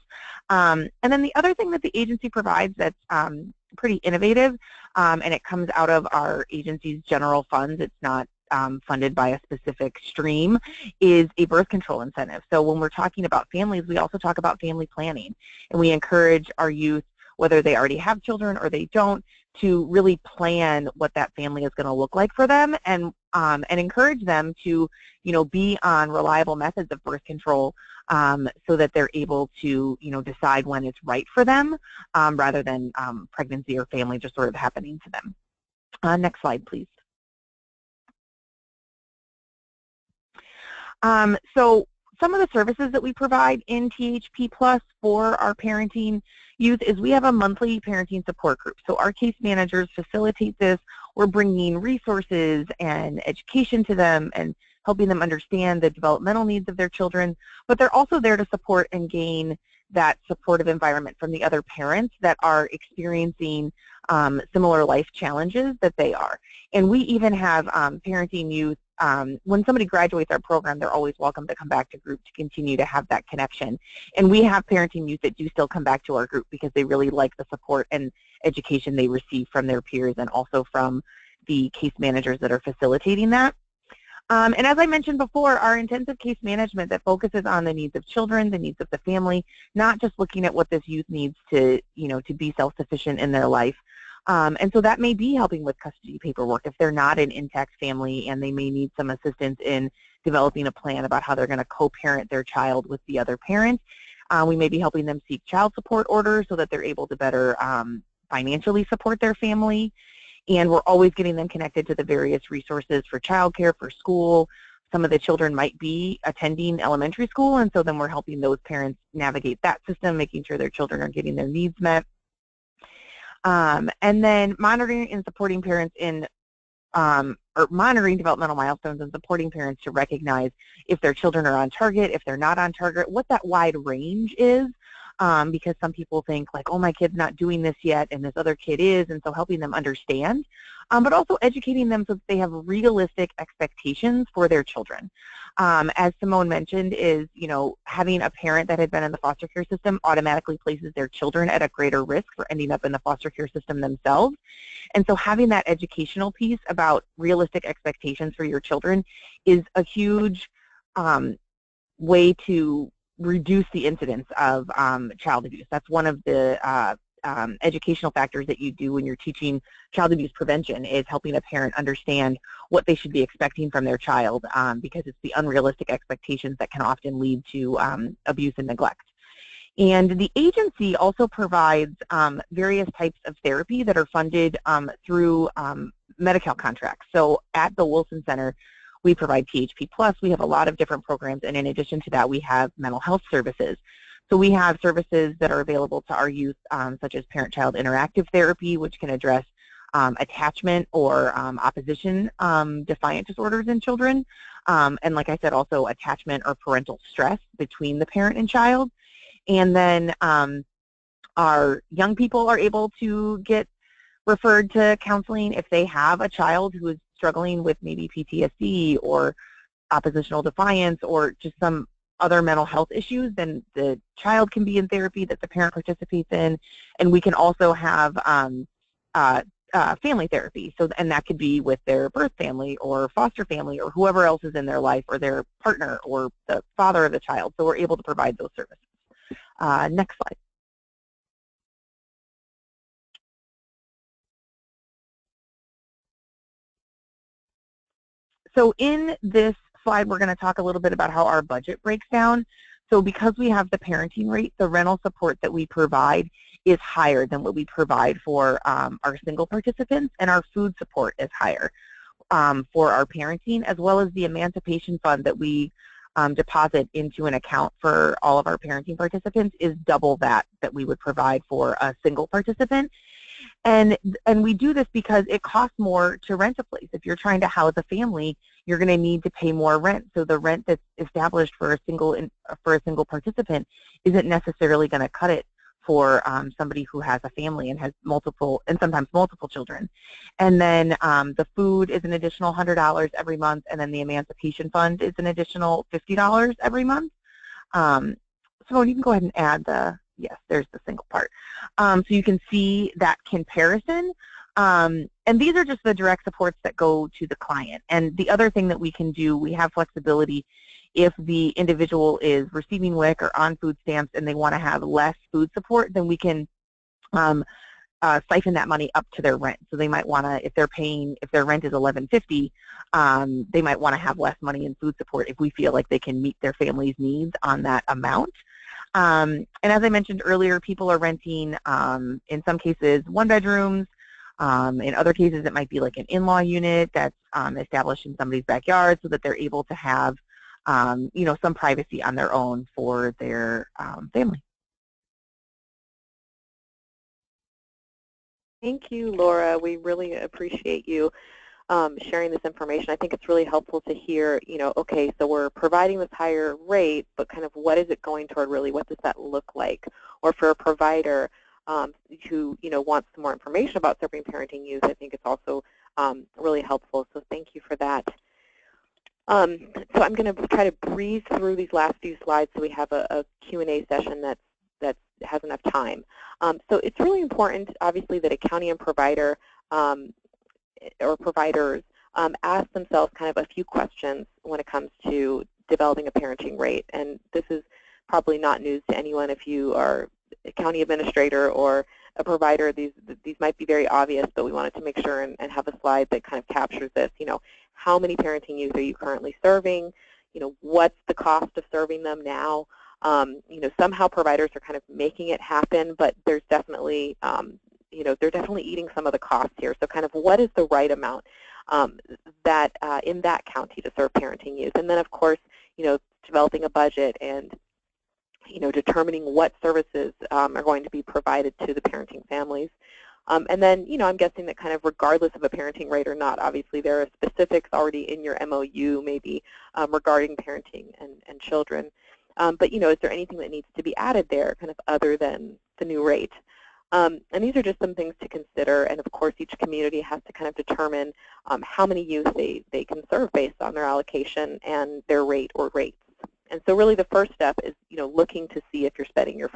And then the other thing that the agency provides that's pretty innovative, and it comes out of our agency's general funds, it's not funded by a specific stream, is a birth control incentive. So when we're talking about families, we also talk about family planning, and we encourage our youth, whether they already have children or they don't, to really plan what that family is going to look like for them, and encourage them to, be on reliable methods of birth control, so that they're able to, decide when it's right for them, rather than pregnancy or family just sort of happening to them. Next slide, please. So some of the services that we provide in THP Plus for our parenting youth is we have a monthly parenting support group. So our case managers facilitate this. We're bringing resources and education to them and helping them understand the developmental needs of their children, but they're also there to support and gain that supportive environment from the other parents that are experiencing similar life challenges that they are. And we even have parenting youth, when somebody graduates our program, they're always welcome to come back to group to continue to have that connection. And we have parenting youth that do still come back to our group because they really like the support and education they receive from their peers and also from the case managers that are facilitating that. And as I mentioned before, our intensive case management that focuses on the needs of children, the needs of the family, not just looking at what this youth needs to, to be self-sufficient in their life. And so that may be helping with custody paperwork if they're not an intact family and they may need some assistance in developing a plan about how they're going to co-parent their child with the other parent. We may be helping them seek child support orders so that they're able to better financially support their family. And we're always getting them connected to the various resources for childcare, for school. Some of the children might be attending elementary school, and so then we're helping those parents navigate that system, making sure their children are getting their needs met. And then monitoring and supporting parents in, or monitoring developmental milestones and supporting parents to recognize if their children are on target, if they're not on target, what that wide range is. Because some people think like, oh, my kid's not doing this yet and this other kid is, and so helping them understand, but also educating them so that they have realistic expectations for their children. As Simone mentioned, is, having a parent that had been in the foster care system automatically places their children at a greater risk for ending up in the foster care system themselves. And so having that educational piece about realistic expectations for your children is a huge way to reduce the incidence of child abuse. That's one of the educational factors that you do when you're teaching child abuse prevention, is helping a parent understand what they should be expecting from their child, because it's the unrealistic expectations that can often lead to abuse and neglect. And the agency also provides various types of therapy that are funded through Medi-Cal contracts. So at the Wilson Center, we provide THP Plus. We have a lot of different programs, and in addition to that, we have mental health services. So we have services that are available to our youth, such as parent-child interactive therapy, which can address attachment or opposition defiant disorders in children. And like I said, also attachment or parental stress between the parent and child. And then our young people are able to get referred to counseling if they have a child who is struggling with maybe PTSD or oppositional defiance or just some other mental health issues. Then the child can be in therapy that the parent participates in, and we can also have family therapy. So, and that could be with their birth family or foster family or whoever else is in their life, or their partner or the father of the child. So we're able to provide those services. Next slide. So in this slide, we're going to talk a little bit about how our budget breaks down. So because we have the parenting rate, the rental support that we provide is higher than what we provide for our single participants, and our food support is higher for our parenting, as well as the emancipation fund that we deposit into an account for all of our parenting participants is double that we would provide for a single participant. And we do this because it costs more to rent a place. If you're trying to house a family, you're going to need to pay more rent. So the rent that's established for a single participant isn't necessarily going to cut it for somebody who has a family and has sometimes multiple children. And then the food is an additional $100 every month, and then the emancipation fund is an additional $50 every month. So you can go ahead and add yes, there's the single part. So you can see that comparison. And these are just the direct supports that go to the client. And the other thing that we can do, we have flexibility if the individual is receiving WIC or on food stamps and they want to have less food support, then we can siphon that money up to their rent. So they might want to, if their rent is $11.50, they might want to have less money in food support if we feel like they can meet their family's needs on that amount. And as I mentioned earlier, people are renting, in some cases, 1-bedrooms. In other cases, it might be like an in-law unit that's established in somebody's backyard so that they're able to have, some privacy on their own for their family. Thank you, Laura. We really appreciate you sharing this information. I think it's really helpful to hear, okay, so we're providing this higher rate, but kind of what is it going toward really? What does that look like? Or for a provider who, wants some more information about serving parenting youth, I think it's also really helpful. So thank you for that. So I'm going to try to breeze through these last few slides so we have a Q&A session that has enough time. So it's really important, obviously, that a county and provider or providers ask themselves kind of a few questions when it comes to developing a parenting rate. And this is probably not news to anyone if you are a county administrator or a provider. These might be very obvious, but we wanted to make sure and have a slide that kind of captures this. How many parenting youth are you currently serving? What's the cost of serving them now? Somehow providers are kind of making it happen, but there's definitely, they're definitely eating some of the costs here. So kind of what is the right amount that in that county to serve parenting youth? And then, of course, developing a budget and, determining what services are going to be provided to the parenting families. And then, I'm guessing that kind of regardless of a parenting rate or not, obviously there are specifics already in your MOU maybe regarding parenting and children. But, is there anything that needs to be added there kind of other than the new rate? And these are just some things to consider. And, of course, each community has to kind of determine how many youth they can serve based on their allocation and their rate or rates. And so really the first step is, looking to see if you're spending your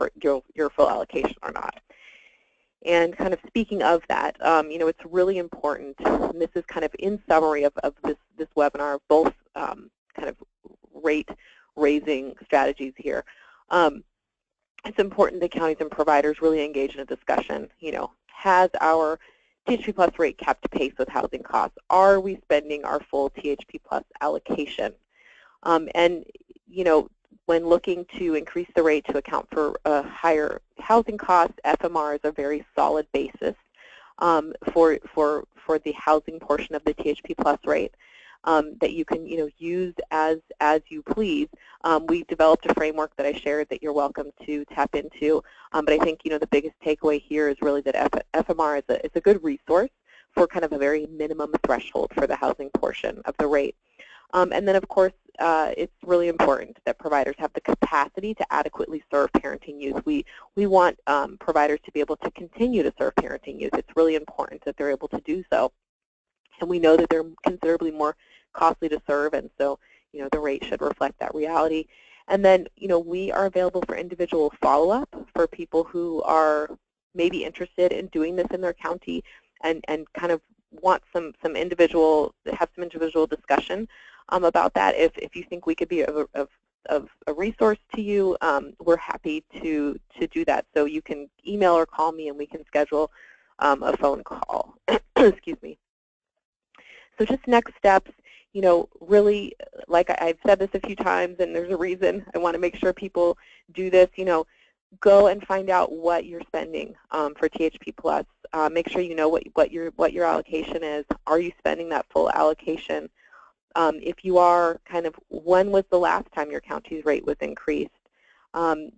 full allocation or not. And kind of speaking of that, it's really important, and this is kind of in summary of this webinar, both kind of rate-raising strategies here. It's important that counties and providers really engage in a discussion. Has our THP Plus rate kept pace with housing costs? Are we spending our full THP Plus allocation? And, when looking to increase the rate to account for higher housing costs, FMR is a very solid basis for the housing portion of the THP Plus rate that you can use as you please. We developed a framework that I shared that you're welcome to tap into, but I think the biggest takeaway here is really that FMR is a good resource for kind of a very minimum threshold for the housing portion of the rate. And then, of course, it's really important that providers have the capacity to adequately serve parenting youth. We want providers to be able to continue to serve parenting youth. It's really important that they're able to do so. And we know that they're considerably more costly to serve, and so the rate should reflect that reality. And then we are available for individual follow-up for people who are maybe interested in doing this in their county and kind of want some individual discussion about that. If you think we could be of a resource to you, we're happy to do that. So you can email or call me and we can schedule a phone call. Excuse me. So just next steps, really, like I've said this a few times, and there's a reason I want to make sure people do this, go and find out what you're spending for THP Plus. Make sure you know what your allocation is. Are you spending that full allocation? If you are, when was the last time your county's rate was increased?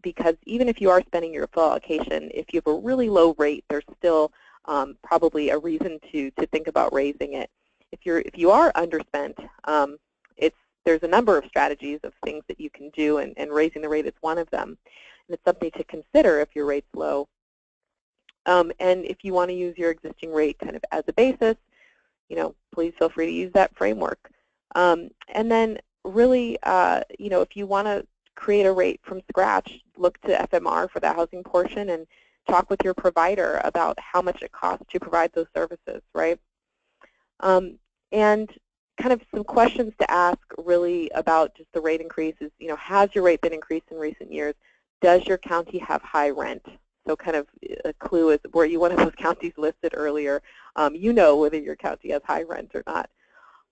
Because even if you are spending your full allocation, if you have a really low rate, there's still probably a reason to think about raising it. If you are underspent, there's a number of strategies of things that you can do, and raising the rate is one of them. And it's something to consider if your rate's low. And if you want to use your existing rate as a basis, please feel free to use that framework. And then really, if you want to create a rate from scratch, look to FMR for the housing portion and talk with your provider about how much it costs to provide those services, right? And some questions to ask really about just the rate increases. Has your rate been increased in recent years? Does your county have high rent? So a clue is, were you one of those counties listed earlier? Whether your county has high rent or not.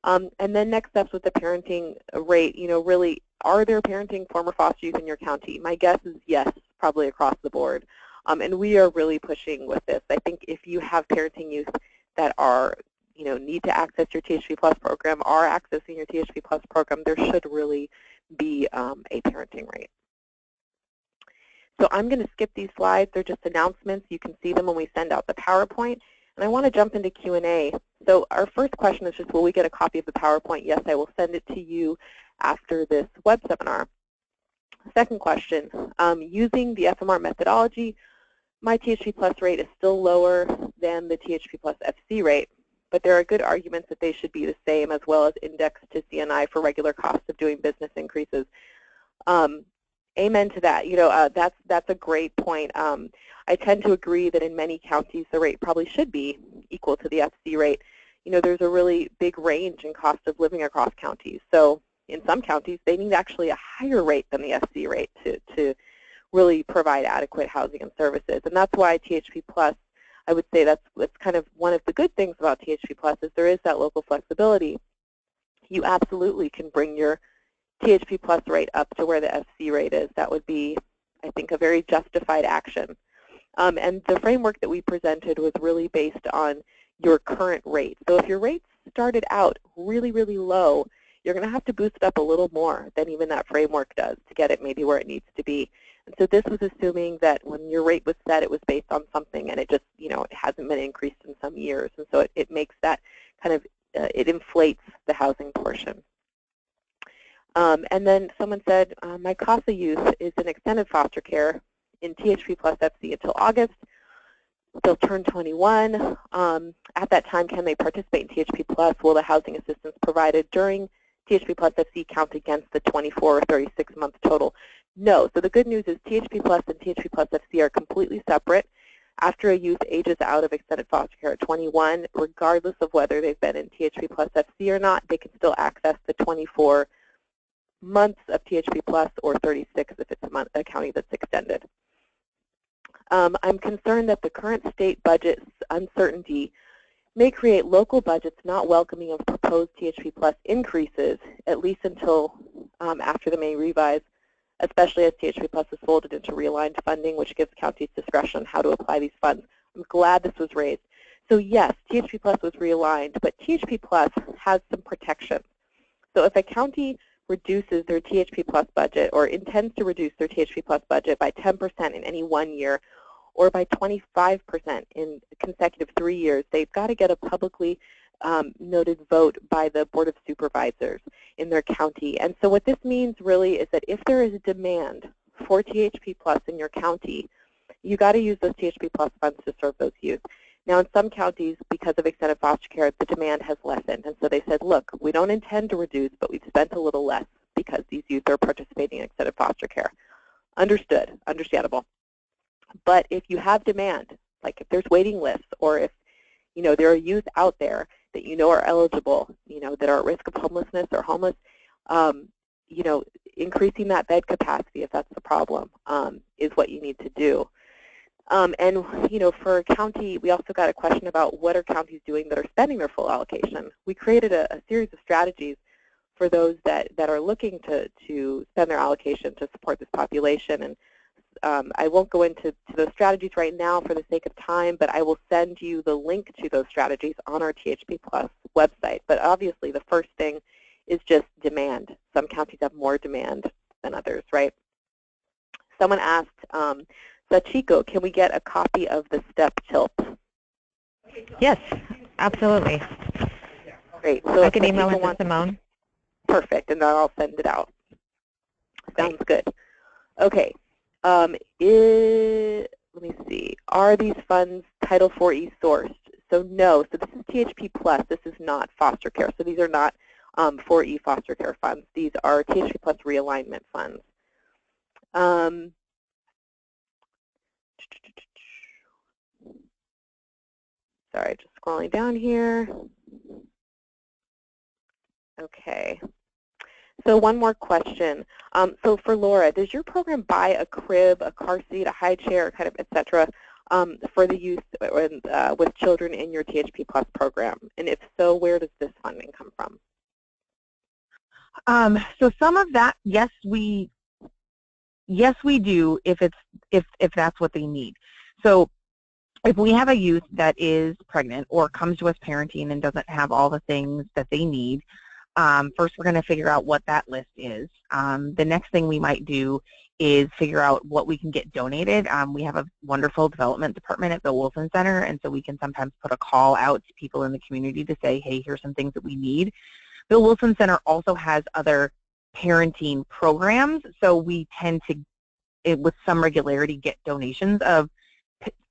And then next steps with the parenting rate, really, are there parenting former foster youth in your county? My guess is yes, probably across the board. And we are really pushing with this. I think if you have parenting youth that are, need to access your THP Plus program, are accessing your THP Plus program, there should really be a parenting rate. So I'm going to skip these slides. They're just announcements. You can see them when we send out the PowerPoint. And I want to jump into Q&A. So our first question is just, will we get a copy of the PowerPoint? Yes, I will send it to you after this web seminar. Second question, using the FMR methodology, my THP Plus rate is still lower than the THP Plus FC rate, but there are good arguments that they should be the same, as well as indexed to CNI for regular cost of doing business increases. Amen to that. That's a great point. I tend to agree that in many counties the rate probably should be equal to the FC rate. There's a really big range in cost of living across counties. So in some counties they need actually a higher rate than the FC rate to really provide adequate housing and services. And that's why THP Plus, I would say that's one of the good things about THP Plus is there is that local flexibility. You absolutely can bring your THP Plus rate up to where the FC rate is. That would be, I think, a very justified action. And the framework that we presented was really based on your current rate. So if your rate started out really, really low, you're going to have to boost it up a little more than even that framework does to get it maybe where it needs to be. And so this was assuming that when your rate was set, it was based on something, and it just, it hasn't been increased in some years. And so it makes that it inflates the housing portion. And then someone said, my CASA youth is in extended foster care in THP Plus FC until August. They'll turn 21. At that time, can they participate in THP Plus? Will the housing assistance provided during THP Plus FC count against the 24 or 36-month total? No. So the good news is THP Plus and THP Plus FC are completely separate. After a youth ages out of extended foster care at 21, regardless of whether they've been in THP Plus FC or not, they can still access the 24 months of THP Plus or 36 if it's a county that's extended. I'm concerned that the current state budget uncertainty may create local budgets not welcoming of proposed THP Plus increases, at least until after the May revise, especially as THP Plus is folded into realigned funding, which gives counties discretion on how to apply these funds. I'm glad this was raised. So yes, THP Plus was realigned, but THP Plus has some protections. So if a county reduces their THP Plus budget or intends to reduce their THP Plus budget by 10% in any 1 year or by 25% in consecutive 3 years, they've got to get a publicly noted vote by the Board of Supervisors in their county. And so what this means really is that if there is a demand for THP Plus in your county, you got to use those THP Plus funds to serve those youth. Now, in some counties, because of extended foster care, the demand has lessened. And so they said, look, we don't intend to reduce, but we've spent a little less because these youth are participating in extended foster care. Understood, understandable. But if you have demand, like if there's waiting lists or if, there are youth out there that are eligible, that are at risk of homelessness or homeless, increasing that bed capacity, if that's the problem, is what you need to do. And for a county, we also got a question about what are counties doing that are spending their full allocation. We created a series of strategies for those that are looking to spend their allocation to support this population. And I won't go into those strategies right now for the sake of time, but I will send you the link to those strategies on our THP Plus website. But obviously the first thing is just demand. Some counties have more demand than others, right? Someone asked, Sachiko, can we get a copy of the STEP TILP? Yes, absolutely. Great. So I can email it to Simone. Perfect, and then I'll send it out. Sounds good. Okay. Let me see. Are these funds Title IV-E sourced? So no. So this is THP Plus. This is not foster care. So these are not 4E foster care funds. These are THP Plus realignment funds. Sorry, just scrolling down here. Okay. So one more question. So for Laura, does your program buy a crib, a car seat, a high chair, kind of, et cetera, for the youth with children in your THP Plus program? And if so, where does this funding come from? So some of that, yes, we do if that's what they need. So if we have a youth that is pregnant or comes to us parenting and doesn't have all the things that they need, first we're going to figure out what that list is. The next thing we might do is figure out what we can get donated. We have a wonderful development department at the Wilson Center, and so we can sometimes put a call out to people in the community to say, hey, here's some things that we need. The Wilson Center also has other parenting programs, so we tend to, with some regularity, get donations of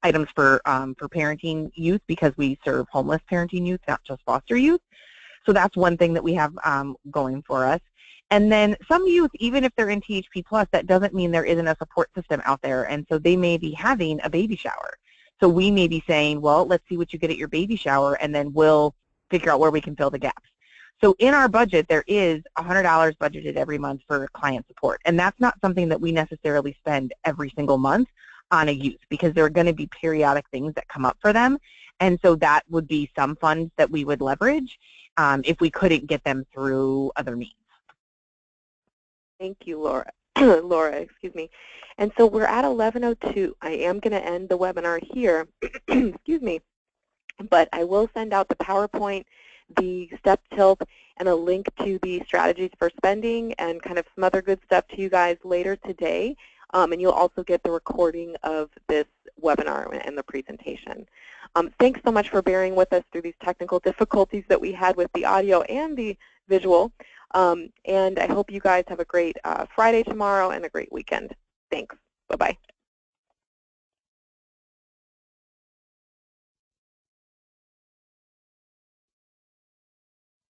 items for parenting youth because we serve homeless parenting youth, not just foster youth. So that's one thing that we have going for us. And then some youth, even if they're in THP Plus, that doesn't mean there isn't a support system out there. And so they may be having a baby shower. So we may be saying, well, let's see what you get at your baby shower, and then we'll figure out where we can fill the gaps. So in our budget, there is $100 budgeted every month for client support. And that's not something that we necessarily spend every single month on a youth, because there are going to be periodic things that come up for them. And so that would be some funds that we would leverage if we couldn't get them through other means. Thank you, Laura. Laura, excuse me. And so we're at 11:02. I am going to end the webinar here. Excuse me. But I will send out the PowerPoint, the STEP TILP, and a link to the strategies for spending and kind of some other good stuff to you guys later today. And you'll also get the recording of this webinar and the presentation. Thanks so much for bearing with us through these technical difficulties that we had with the audio and the visual. And I hope you guys have a great Friday tomorrow and a great weekend. Thanks. Bye-bye.